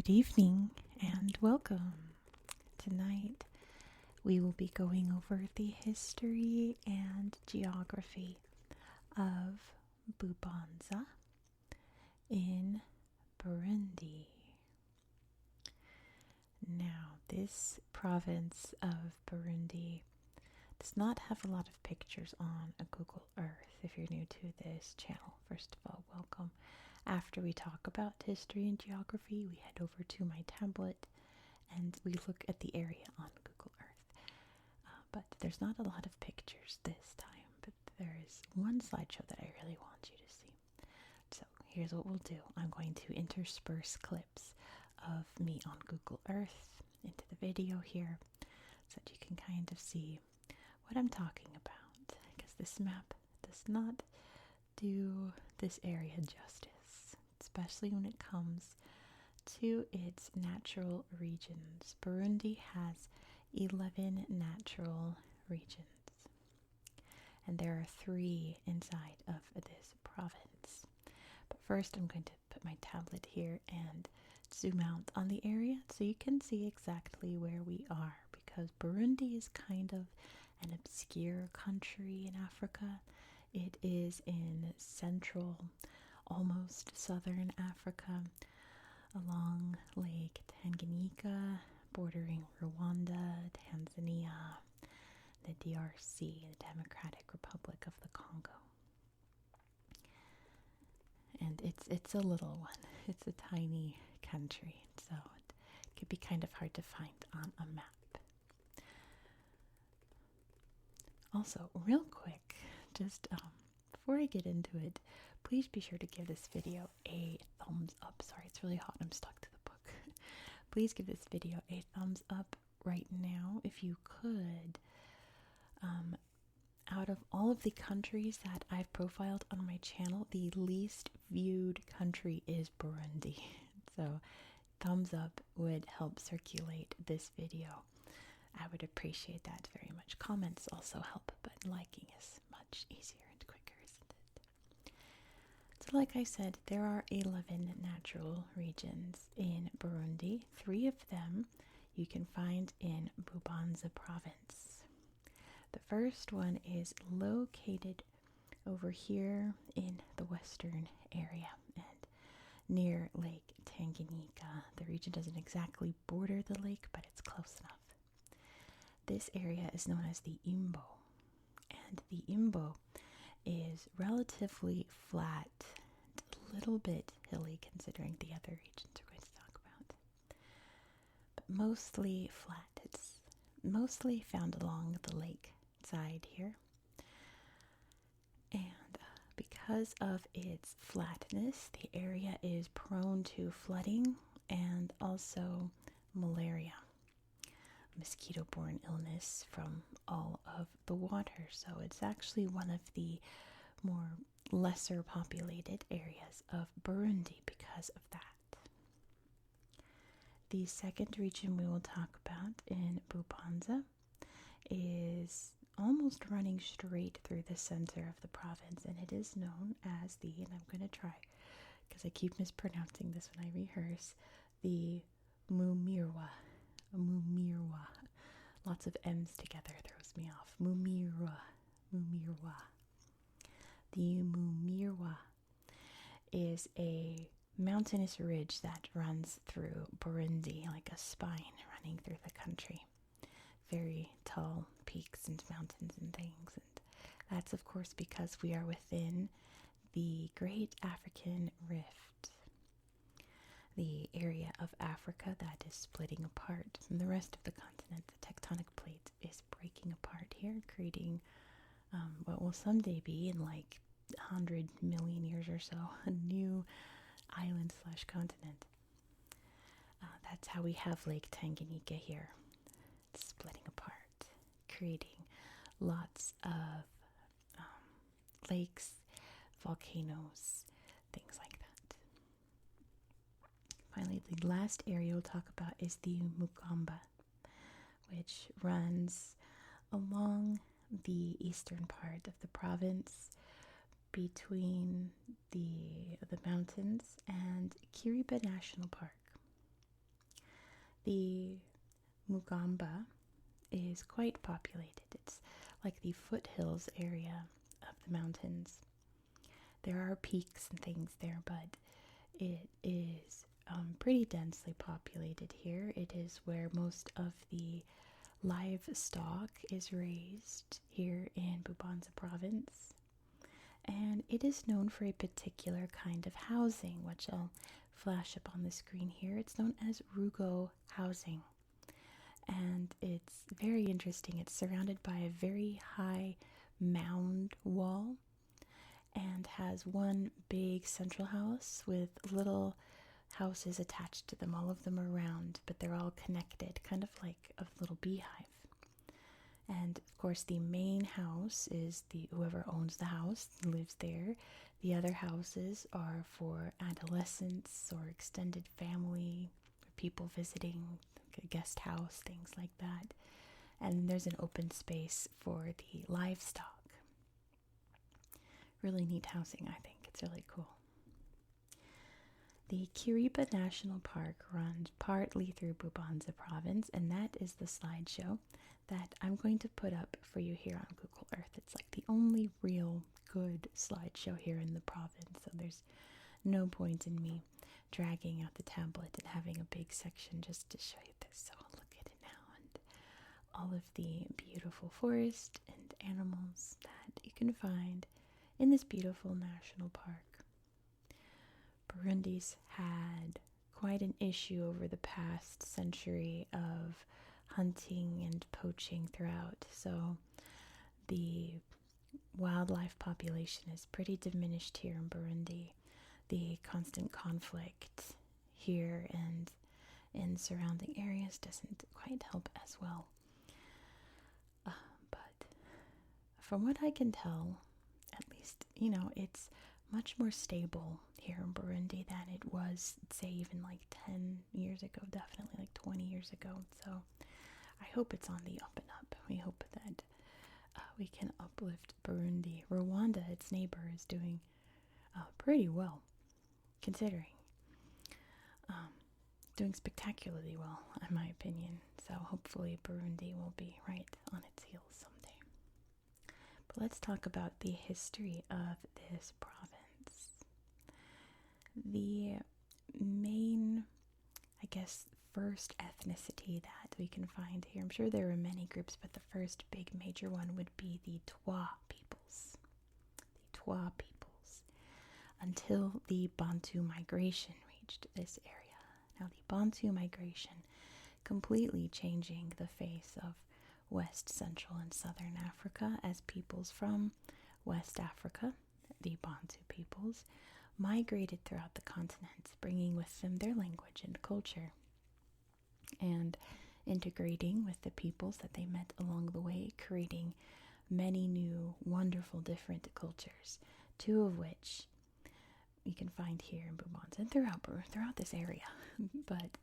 Good evening and welcome. Tonight we will be going over the history and geography of Bubanza in Burundi. Now, this province of Burundi does not have a lot of pictures on a Google Earth. If you're new to this channel, first of all, welcome. After we talk about history and geography, we head over to my tablet and we look at the area on Google Earth. But there's not a lot of pictures this time, but there is one slideshow that I really want you to see. So here's what we'll do. I'm going to intersperse clips of me on Google Earth into the video here so that you can kind of see what I'm talking about, because this map does not do this area justice, especially when it comes to its natural regions. Burundi has 11 natural regions, and there are 3 inside of this province. But first I'm going to put my tablet here and zoom out on the area so you can see exactly where we are, because Burundi is kind of an obscure country in Africa. It is in central, almost southern Africa, along Lake Tanganyika, bordering Rwanda, Tanzania, the DRC, the Democratic Republic of the Congo. And it's a little one. It's a tiny country, so it could be kind of hard to find on a map. Also, real quick, just before I get into it, please be sure to give this video a thumbs up. Sorry, it's really hot. I'm stuck to the book. Please give this video a thumbs up right now if you could. Out of all of the countries that I've profiled on my channel, the least viewed country is Burundi. So thumbs up would help circulate this video. I would appreciate that very much. Comments also help, but liking is much easier and quicker, isn't it? So like I said, there are 11 natural regions in Burundi. 3 of them you can find in Bubanza province. The first one is located over here in the western area and near Lake Tanganyika. The region doesn't exactly border the lake, but it's close enough. This area is known as the Imbo, and the Imbo is relatively flat, a little bit hilly considering the other regions we're going to talk about, but mostly flat. It's mostly found along the lake side here, and because of its flatness, the area is prone to flooding and also malaria, mosquito-borne illness from all of the water. So it's actually one of the more lesser populated areas of Burundi because of that. The second region we will talk about in Bubanza is almost running straight through the center of the province, and it is known as the, and I'm going to try because I keep mispronouncing this when I rehearse, the Mumiwa. Lots of M's together throws me off. Mumiwa. The Mumiwa is a mountainous ridge that runs through Burundi, like a spine running through the country. Very tall peaks and mountains and things, and that's of course because we are within the Great African Rift, the area of Africa that is splitting apart from the rest of the continent. The tectonic plate is breaking apart here, creating what will someday be, in like 100 million years or so, a new island / continent. That's how we have Lake Tanganyika here. It's splitting apart, creating lots of lakes, volcanoes, things like that. Finally, the last area we'll talk about is the Mugamba, which runs along the eastern part of the province between the mountains and Kiriba National Park. The Mugamba is quite populated. It's like the foothills area of the mountains. There are peaks and things there, but it is pretty densely populated here. It is where most of the livestock is raised here in Bubanza province. And it is known for a particular kind of housing, which I'll flash up on the screen here. It's known as Rugo housing. And it's very interesting. It's surrounded by a very high mound wall and has one big central house with little houses attached to them, all of them around, but they're all connected, kind of like a little beehive. And of course, the main house is whoever owns the house lives there. The other houses are for adolescents or extended family, or people visiting, like a guest house, things like that. And there's an open space for the livestock. Really neat housing, I think. It's really cool. The Kiriba National Park runs partly through Bubanza province, and that is the slideshow that I'm going to put up for you here on Google Earth. It's like the only real good slideshow here in the province, so there's no point in me dragging out the tablet and having a big section just to show you this. So look at it now, and all of the beautiful forest and animals that you can find in this beautiful national park. Burundi's had quite an issue over the past century of hunting and poaching throughout, so the wildlife population is pretty diminished here in Burundi. The constant conflict here and in surrounding areas doesn't quite help as well. But from what I can tell, at least, it's much more stable here in Burundi than it was, say, even like 10 years ago, definitely like 20 years ago. So I hope it's on the up and up. We hope that we can uplift Burundi. Rwanda, its neighbor, is doing pretty well, considering. Doing spectacularly well, in my opinion. So hopefully Burundi will be right on its heels someday. But let's talk about the history of this province. The main, I guess, first ethnicity that we can find here, I'm sure there are many groups, but the first big major one would be the Twa peoples. The Twa peoples. Until the Bonsu migration reached this area. Now, the Bonsu migration completely changing the face of West, Central, and Southern Africa as peoples from West Africa, the Bantu peoples, migrated throughout the continent, bringing with them their language and culture, and integrating with the peoples that they met along the way, creating many new, wonderful, different cultures, two of which you can find here in Bubanza and throughout this area. But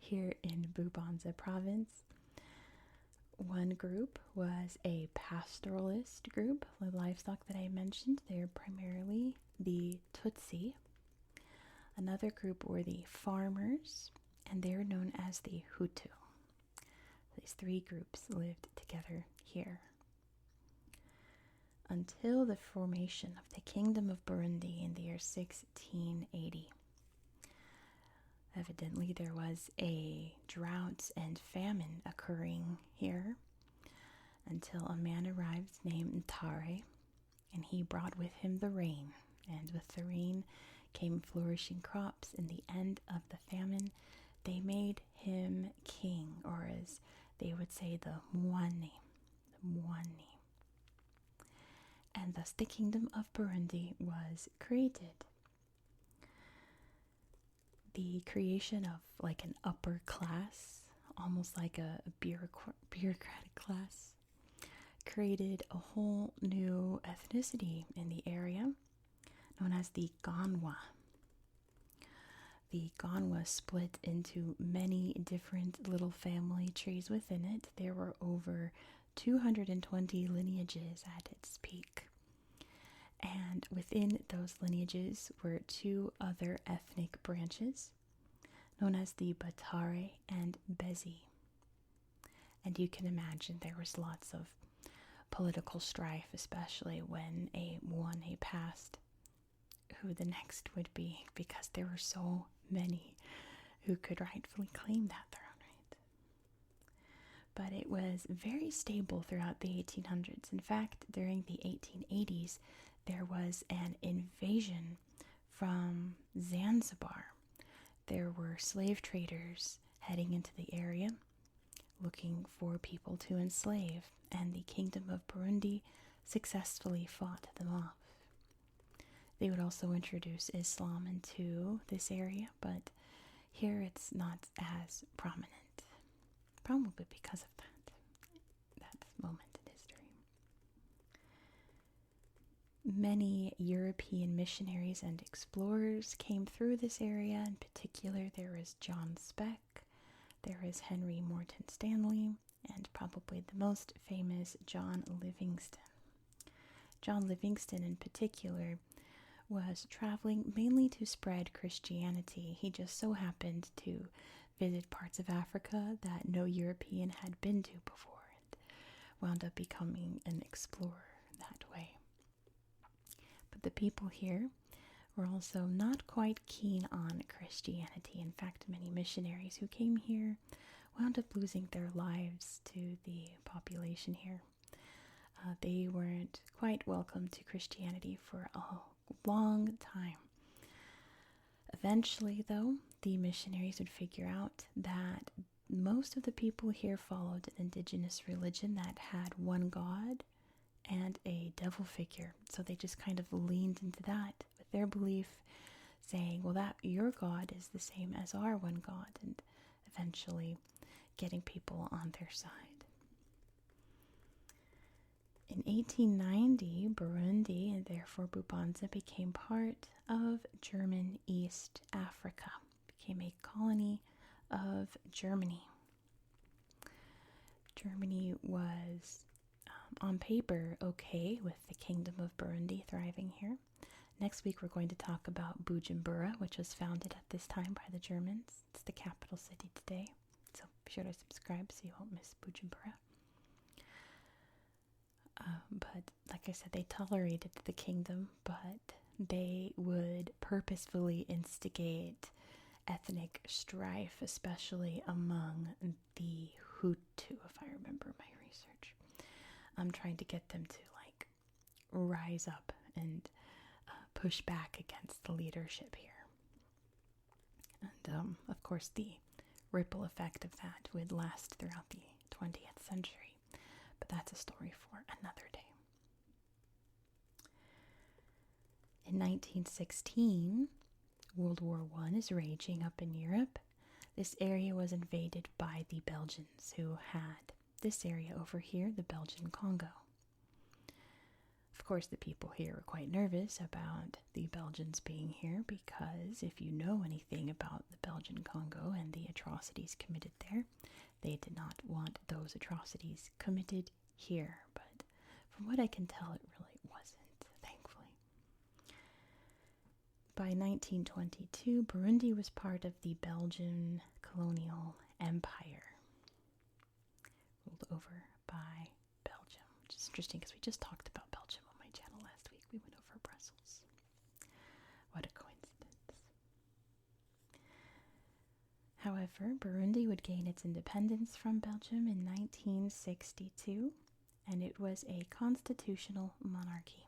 here in Bubanza province, one group was a pastoralist group, the livestock that I mentioned. They're primarily the Tutsi. Another group were the farmers, and they're known as the Hutu. These three groups lived together here until the formation of the Kingdom of Burundi in the year 1680. Evidently, there was a drought and famine occurring here until a man arrived named Ntare, and he brought with him the rain. And with the rain came flourishing crops. In the end of the famine, they made him king, or as they would say, the Mwani. And thus the Kingdom of Burundi was created. The creation of like an upper class, almost like a bureaucratic class, created a whole new ethnicity in the area known as the Ganwa. The Ganwa split into many different little family trees within it. There were over 220 lineages at its peak. And within those lineages were two other ethnic branches known as the Batare and Bezi. And you can imagine there was lots of political strife, especially when a Muane passed, who the next would be, because there were so many who could rightfully claim that throne, right? But it was very stable throughout the 1800s. In fact, during the 1880s, there was an invasion from Zanzibar. There were slave traders heading into the area looking for people to enslave, and the Kingdom of Burundi successfully fought them off. They would also introduce Islam into this area, but here it's not as prominent, probably because of that moment in history. Many European missionaries and explorers came through this area. In particular, there is John Speck, there is Henry Morton Stanley, and probably the most famous, John Livingston. John Livingston, in particular, was traveling mainly to spread Christianity. He just so happened to visit parts of Africa that no European had been to before, and wound up becoming an explorer that way. But the people here were also not quite keen on Christianity. In fact, many missionaries who came here wound up losing their lives to the population here. They weren't quite welcome to Christianity for a long time. Eventually, though, the missionaries would figure out that most of the people here followed an indigenous religion that had one god and a devil figure. So they just kind of leaned into that with their belief, saying, well, that your God is the same as our one God, and eventually getting people on their side. In 1890, Burundi, and therefore Bubanza, became part of German East Africa, became a colony of Germany. Germany was on paper okay with the Kingdom of Burundi thriving here. Next week we're going to talk about Bujumbura, which was founded at this time by the Germans. It's the capital city today, so be sure to subscribe so you won't miss Bujumbura. But like I said, they tolerated the kingdom, but they would purposefully instigate ethnic strife, especially among the Hutu, if I remember my research. I'm trying to get them to rise up and push back against the leadership here. And of course, the ripple effect of that would last throughout the 20th century. But that's a story for another day. In 1916, World War I is raging up in Europe. This area was invaded by the Belgians, who had this area over here, the Belgian Congo. Of course, the people here were quite nervous about the Belgians being here, because if you know anything about the Belgian Congo and the atrocities committed there, they did not want those atrocities committed here. But from what I can tell, it really wasn't, thankfully. By 1922, Burundi was part of the Belgian colonial empire, ruled over by Belgium, which is interesting because we just talked about Belgium on my channel last week. We went over Brussels. What a coincidence. However, Burundi would gain its independence from Belgium in 1962, and it was a constitutional monarchy.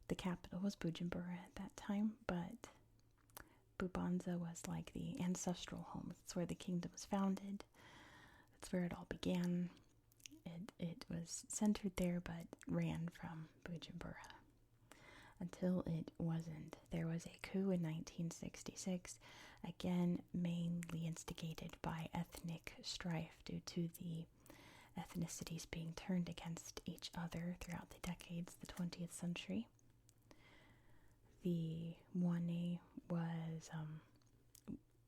The capital was Bujumbura at that time, but Bubanza was like the ancestral home. It's where the kingdom was founded. That's where it all began. It was centered there, but ran from Bujumbura until it wasn't. There was a coup in 1966, again mainly instigated by ethnic strife due to the ethnicities being turned against each other throughout the decades, the 20th century. The Mwane was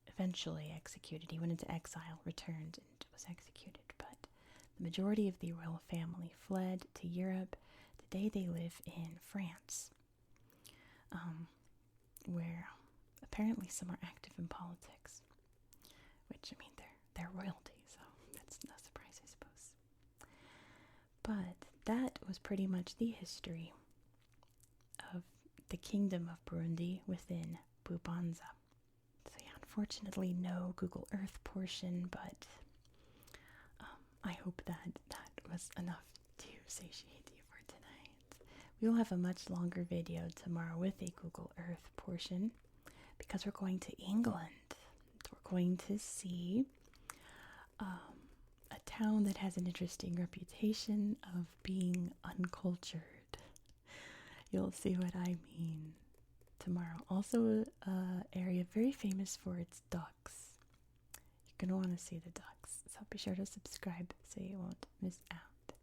eventually executed. He went into exile, returned, and was executed. But the majority of the royal family fled to Europe. Today they live in France. where apparently some are active in politics, which, I mean, they're royalty, so that's no surprise, I suppose. But that was pretty much the history of the kingdom of Burundi within Bubanza. So yeah, unfortunately no Google Earth portion, but I hope that was enough to satiate you for tonight. We will have a much longer video tomorrow with a Google Earth portion because we're going to England. We're going to see a town that has an interesting reputation of being uncultured. You'll see what I mean tomorrow. Also, an area very famous for its ducks. You're going to want to see the ducks, so be sure to subscribe so you won't miss out.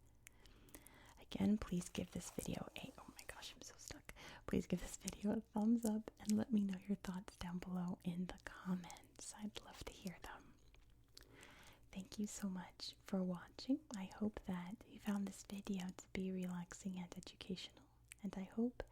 Again, please give this video oh my gosh, I'm so stuck. Please give this video a thumbs up and let me know your thoughts down below in the comments. I'd love to hear them. Thank you so much for watching. I hope that you found this video to be relaxing and educational, and I hope